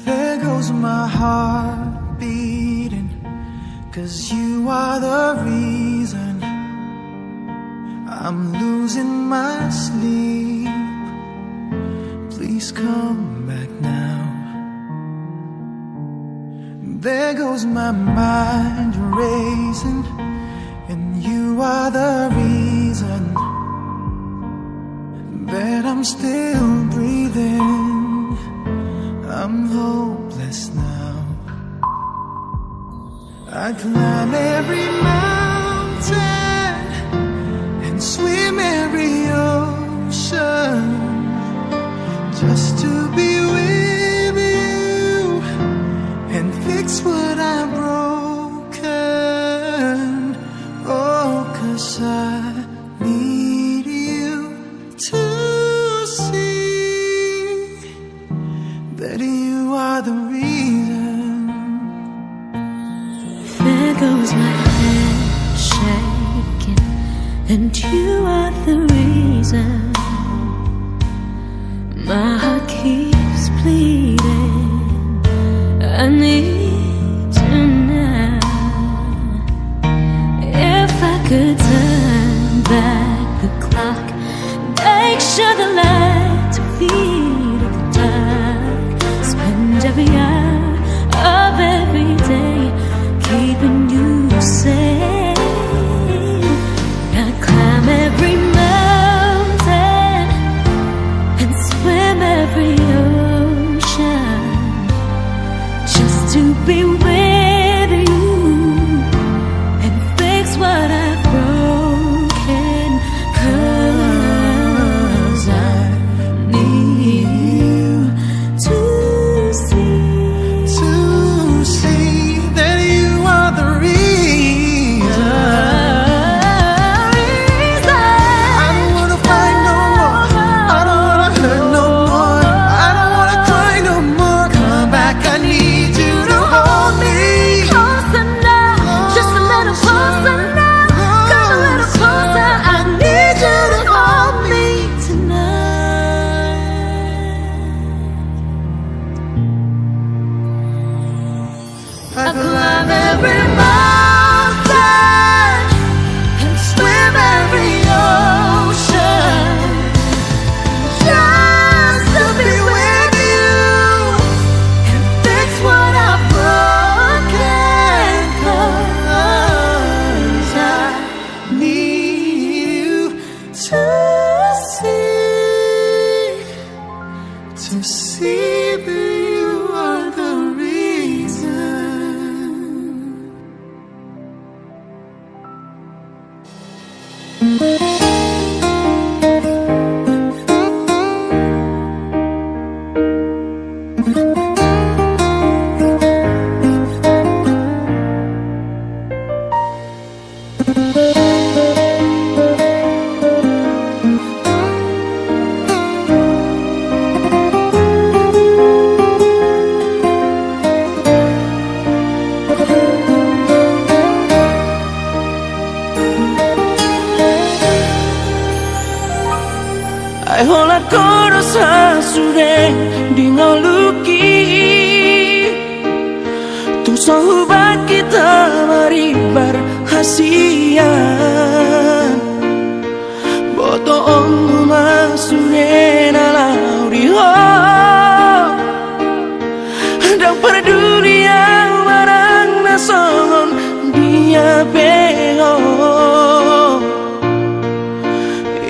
There goes my heart beating, 'cause you are the reason I'm losing my sleep. Please come back now. There goes my mind racing, and you are the reason that I'm still breathing. I'm hopeless now. I climb every mountain and swim every ocean just to be with you and fix what I've broken. Oh, 'cause I need you to see that you are the reason. There goes my head shaking, and you are the reason. My heart keeps bleeding. I need you now. If I could turn back the clock, make sure the lights feed the dark, spend every hour of every day keeping you safe. I climb every mountain and swim every ocean just to be with you and fix what I've broken. 'Cause I need you to see that you are the reason. I don't wanna fight no more. I don't wanna hurt no more. I don't wanna cry no more. Come back, I need you to hold me. Closer now, just a little closer now. Come a little closer, I need you to hold me tonight. I climb every mountain and swim every ocean just to be with you and fix what I've broken. 'Cause I Need you to see that you are the reason. Ai hola koro sa sure di ngoluki tu sahubat kita mari berhasian boto ong masure na lauri ho dan peduli yang barang nason dia beho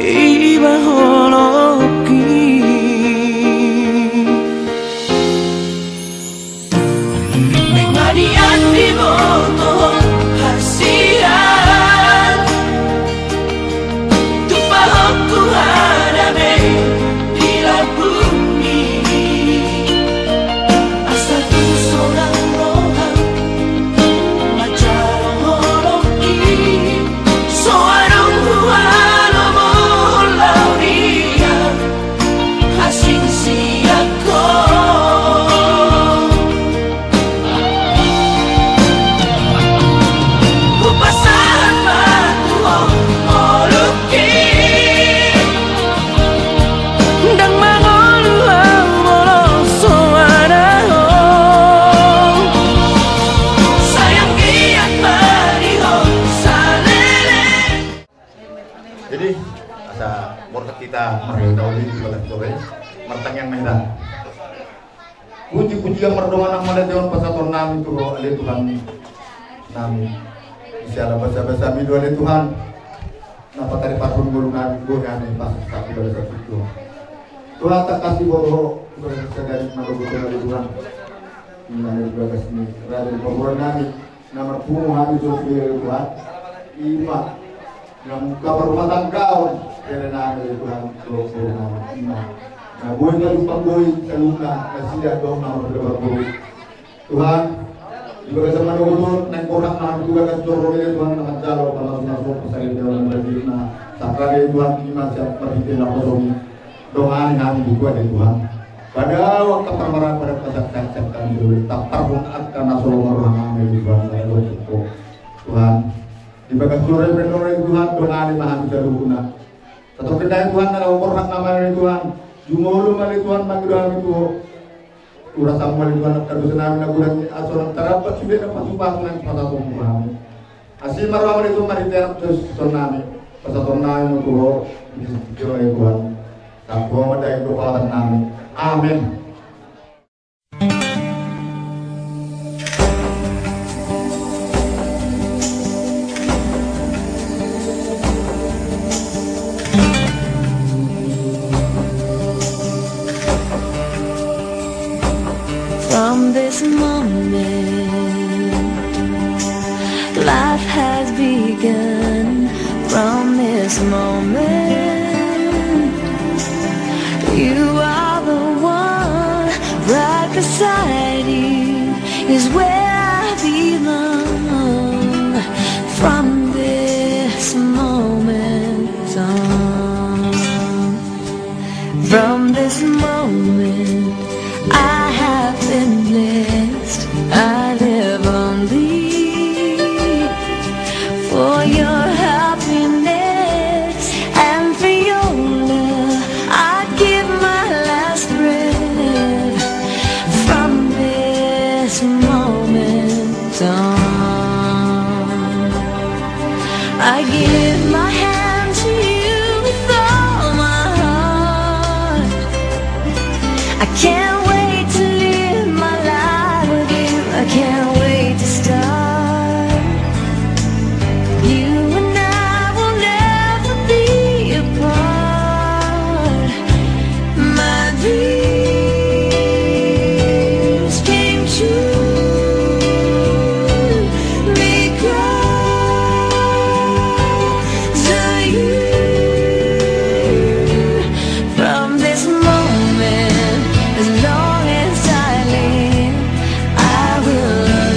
iba holoki mengadian di boto hasian tu pahokku hadabe di bumi asal tu seorang rohan macar holoki seorang hualo lauri merdoman ang maladeon pasaton namin to ali Tuhan namin. Siya basa-basa mi ali Tuhan. Napatari parun gulungan namin pas sa ibadah itu. Tuhan tak kasih bodoh dari malugutan dari Tuhan. Ini juga kasih dari pemurah namin. Nama pumu habis sosial Tuhan. Ima yang kabar rumah tangga dari namin Tuhan Tuhan. Nah, boy ka lupang boy sa luna kasi siya doon na magdabar boy. Tuhan, iba ka sa manugot, nagkurak na juga ka soro nila Tuhan na magjalo para sa nasok sa iyo ng bagay na sakra ni Tuhan iman siya pabitin ako sa doon namin buka ni Tuhan. Pada waktu permarah pada pasang kami dulu tak perbuat karena solo maruah kami Tuhan Tuhan di bagian sore penore Tuhan doa ni maha bisa luna. Tetap kita Tuhan adalah umur hak nama Tuhan. Jumolo mali Tuhan magdoa itu ura samuel Tuhan kadu namin na gulang asoran tarapat sudah na pasupang ng patatong Tuhan. Asi marwa itu mari terap terus sonami patatong namin mo Tuhan Tuhan. Tak buang madai doa namin. Amin. From this moment, life has begun. From this moment, you are the one. Right beside you is where I belong. From this moment on, from this moment, I have been blessed. I live only for your happiness and for your love. I give my last breath. From this moment on, I give my hand to you with all my heart. I can't can't wait to start. You and I will never be apart. My dreams came true because of you. From this moment, as long as I live, I will love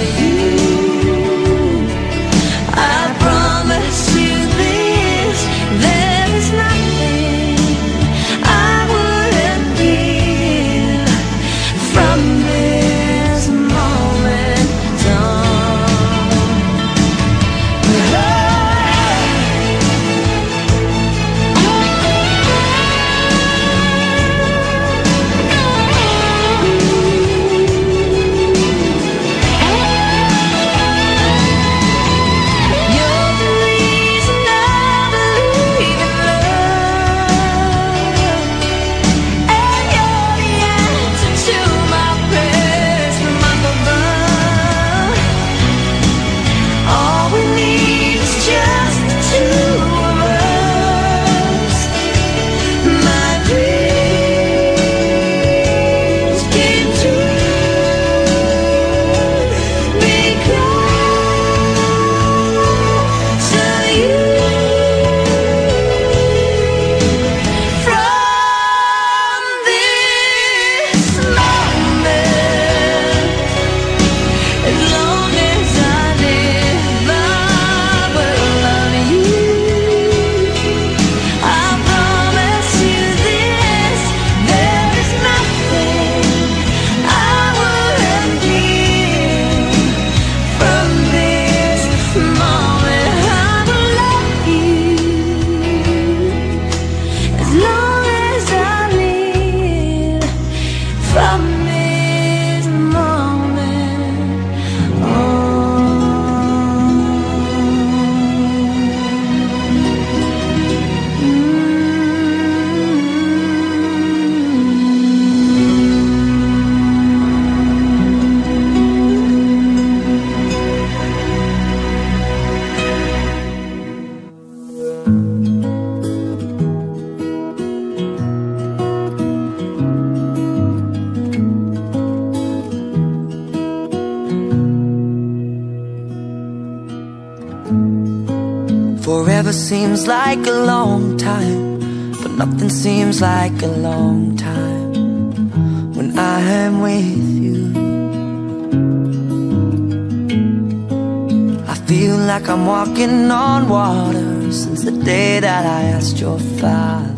Forever seems like a long time, but nothing seems like a long time when I am with you. I feel like I'm walking on water since the day that I asked your father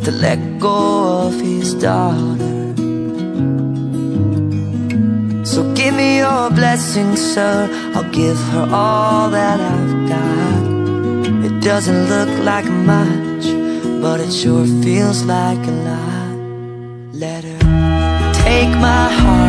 to let go of his daughter. So give me your blessing, sir, I'll give her all that I've got. It doesn't look like much, but it sure feels like a lot. Let her take my heart